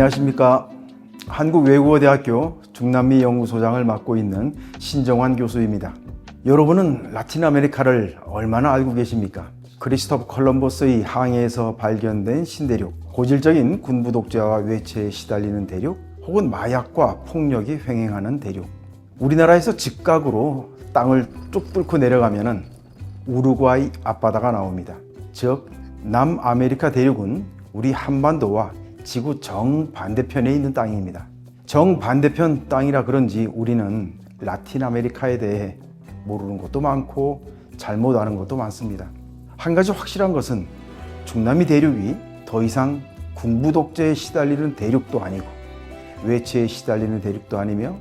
안녕하십니까. 한국외국어대학교 중남미 연구소장을 맡고 있는 신정환 교수입니다. 여러분은 라틴 아메리카를 얼마나 알고 계십니까? 크리스토프 콜럼버스의 항해에서 발견된 신대륙, 고질적인 군부 독재와 외채에 시달리는 대륙, 혹은 마약과 폭력이 횡행하는 대륙. 우리나라에서 직각으로 땅을 쭉 뚫고 내려가면은 우루과이 앞바다가 나옵니다. 즉 남아메리카 대륙은 우리 한반도와 지구 정반대편에 있는 땅입니다. 정반대편 땅이라 그런지 우리는 라틴 아메리카에 대해 모르는 것도 많고 잘못 아는 것도 많습니다. 한 가지 확실한 것은 중남미 대륙이 더 이상 군부 독재에 시달리는 대륙도 아니고 외채에 시달리는 대륙도 아니며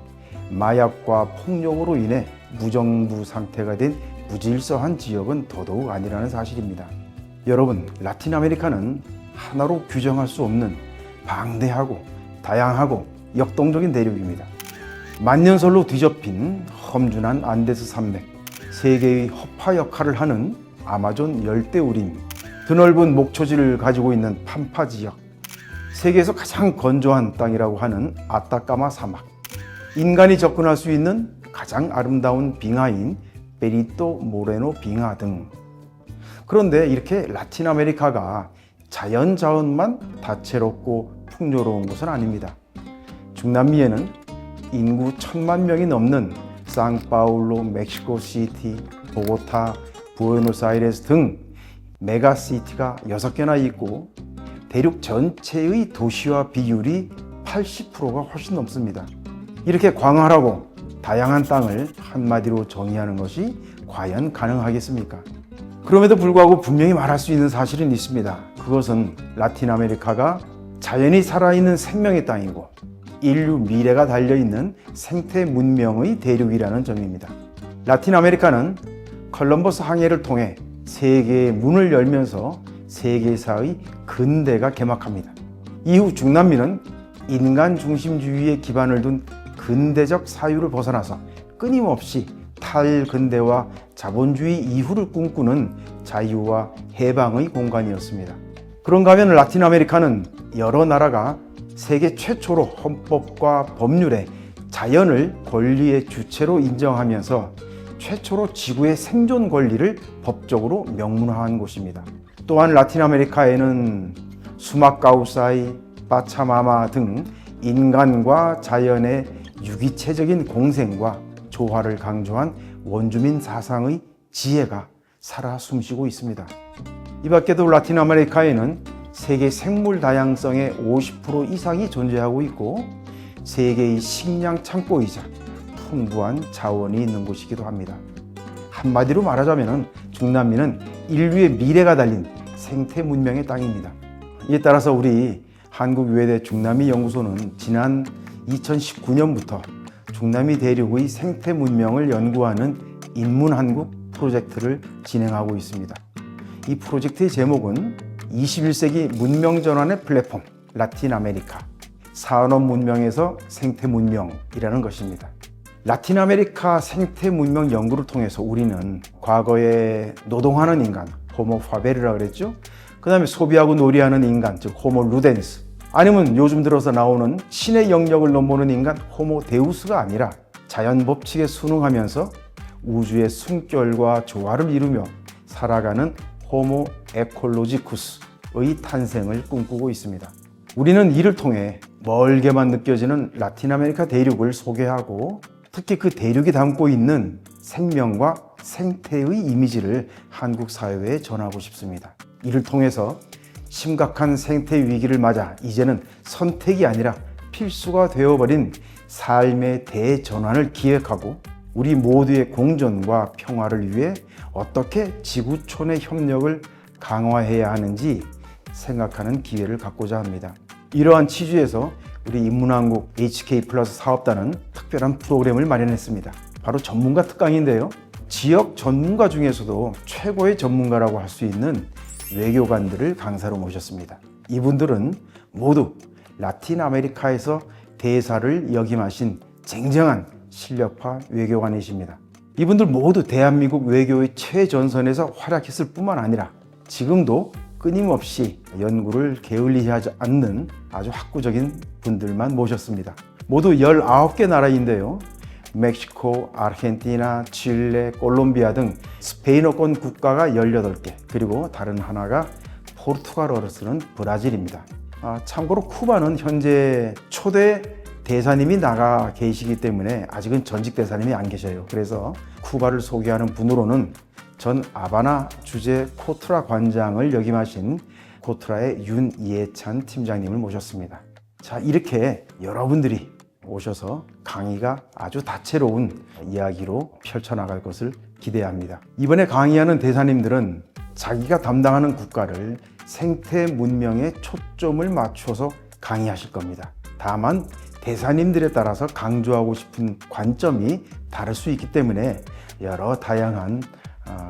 마약과 폭력으로 인해 무정부 상태가 된 무질서한 지역은 더더욱 아니라는 사실입니다. 여러분, 라틴 아메리카는 하나로 규정할 수 없는 방대하고 다양하고 역동적인 대륙입니다. 만년설로 뒤덮인 험준한 안데스 산맥, 세계의 허파 역할을 하는 아마존 열대우림, 드넓은 목초지를 가지고 있는 판파 지역, 세계에서 가장 건조한 땅이라고 하는 아타카마 사막, 인간이 접근할 수 있는 가장 아름다운 빙하인 베리또 모레노 빙하 등. 그런데 이렇게 라틴 아메리카가 자연 자원만 다채롭고 풍요로운 곳은 아닙니다. 중남미에는 인구 1,000만 명이 넘는 상파울루, 멕시코시티, 보고타, 부에노스아이레스 등 메가시티가 6개나 있고 대륙 전체의 도시와 비율이 80%가 훨씬 넘습니다. 이렇게 광활하고 다양한 땅을 한마디로 정의하는 것이 과연 가능하겠습니까? 그럼에도 불구하고 분명히 말할 수 있는 사실은 있습니다. 그것은 라틴 아메리카가 자연이 살아있는 생명의 땅이고 인류 미래가 달려있는 생태 문명의 대륙이라는 점입니다. 라틴 아메리카는 콜럼버스 항해를 통해 세계의 문을 열면서 세계사의 근대가 개막합니다. 이후 중남미는 인간 중심주의에 기반을 둔 근대적 사유를 벗어나서 끊임없이 탈근대와 자본주의 이후를 꿈꾸는 자유와 해방의 공간이었습니다. 그런가 하면 라틴 아메리카는 여러 나라가 세계 최초로 헌법과 법률에 자연을 권리의 주체로 인정하면서 최초로 지구의 생존 권리를 법적으로 명문화한 곳입니다. 또한 라틴 아메리카에는 수마카우사이, 파차마마 등 인간과 자연의 유기체적인 공생과 조화를 강조한 원주민 사상의 지혜가 살아 숨쉬고 있습니다. 이 밖에도 라틴 아메리카에는 세계 생물 다양성의 50% 이상이 존재하고 있고 세계의 식량 창고이자 풍부한 자원이 있는 곳이기도 합니다. 한마디로 말하자면 중남미는 인류의 미래가 달린 생태 문명의 땅입니다. 이에 따라서 우리 한국외대 중남미 연구소는 지난 2019년부터 중남미 대륙의 생태 문명을 연구하는 인문한국 프로젝트를 진행하고 있습니다. 이 프로젝트의 제목은 21세기 문명 전환의 플랫폼 라틴 아메리카 산업 문명에서 생태 문명이라는 것입니다. 라틴 아메리카 생태 문명 연구를 통해서 우리는 과거에 노동하는 인간 호모 파베르라 그랬죠. 그 다음에 소비하고 놀이하는 인간 즉 호모 루덴스, 아니면 요즘 들어서 나오는 신의 영역을 넘보는 인간 호모 데우스가 아니라 자연 법칙에 순응하면서 우주의 숨결과 조화를 이루며 살아가는 호모 에콜로지쿠스의 탄생을 꿈꾸고 있습니다. 우리는 이를 통해 멀게만 느껴지는 라틴 아메리카 대륙을 소개하고 특히 그 대륙이 담고 있는 생명과 생태의 이미지를 한국 사회에 전하고 싶습니다. 이를 통해서 심각한 생태 위기를 맞아 이제는 선택이 아니라 필수가 되어버린 삶의 대전환을 기획하고 우리 모두의 공존과 평화를 위해 어떻게 지구촌의 협력을 강화해야 하는지 생각하는 기회를 갖고자 합니다. 이러한 취지에서 우리 인문한국 HK 플러스 사업단은 특별한 프로그램을 마련했습니다. 바로 전문가 특강인데요. 지역 전문가 중에서도 최고의 전문가라고 할 수 있는 외교관들을 강사로 모셨습니다. 이분들은 모두 라틴 아메리카에서 대사를 역임하신 쟁쟁한 실력파 외교관이십니다. 이분들 모두 대한민국 외교의 최전선에서 활약했을 뿐만 아니라 지금도 끊임없이 연구를 게을리하지 않는 아주 학구적인 분들만 모셨습니다. 모두 19개 나라인데요. 멕시코, 아르헨티나, 칠레, 콜롬비아 등 스페인어권 국가가 18개, 그리고 다른 하나가 포르투갈어를 쓰는 브라질입니다. 참고로 쿠바는 현재 초대 대사님이 나가 계시기 때문에 아직은 전직 대사님이 안 계셔요. 그래서 쿠바를 소개하는 분으로는 전 아바나 주재 코트라 관장을 역임하신 코트라의 윤예찬 팀장님을 모셨습니다. 자, 이렇게 여러분들이 오셔서 강의가 아주 다채로운 이야기로 펼쳐나갈 것을 기대합니다. 이번에 강의하는 대사님들은 자기가 담당하는 국가를 생태 문명에 초점을 맞춰서 강의하실 겁니다. 다만 대사님들에 따라서 강조하고 싶은 관점이 다를 수 있기 때문에 여러 다양한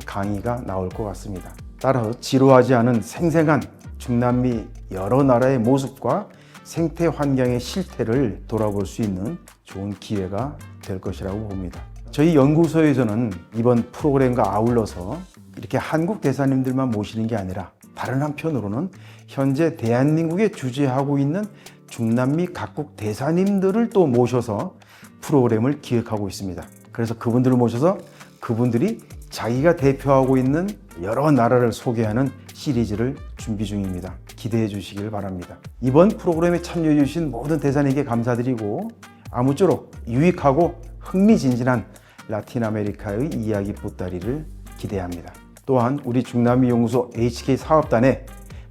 강의가 나올 것 같습니다. 따라서 지루하지 않은 생생한 중남미 여러 나라의 모습과 생태 환경의 실태를 돌아볼 수 있는 좋은 기회가 될 것이라고 봅니다. 저희 연구소에서는 이번 프로그램과 아울러서 이렇게 한국 대사님들만 모시는 게 아니라 다른 한편으로는 현재 대한민국에 주재하고 있는 중남미 각국 대사님들을 또 모셔서 프로그램을 기획하고 있습니다. 그래서 그분들을 모셔서 그분들이 자기가 대표하고 있는 여러 나라를 소개하는 시리즈를 준비 중입니다. 기대해 주시길 바랍니다. 이번 프로그램에 참여해 주신 모든 대사님께 감사드리고 아무쪼록 유익하고 흥미진진한 라틴 아메리카의 이야기 보따리를 기대합니다. 또한 우리 중남미 연구소 HK 사업단의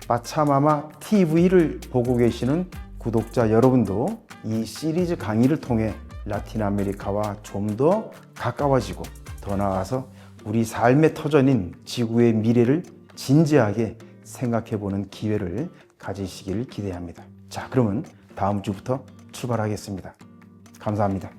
빠차마마 TV를 보고 계시는 구독자 여러분도 이 시리즈 강의를 통해 라틴 아메리카와 좀 더 가까워지고 더 나아가서 우리 삶의 터전인 지구의 미래를 진지하게 생각해보는 기회를 가지시기를 기대합니다. 자, 그러면 다음 주부터 출발하겠습니다. 감사합니다.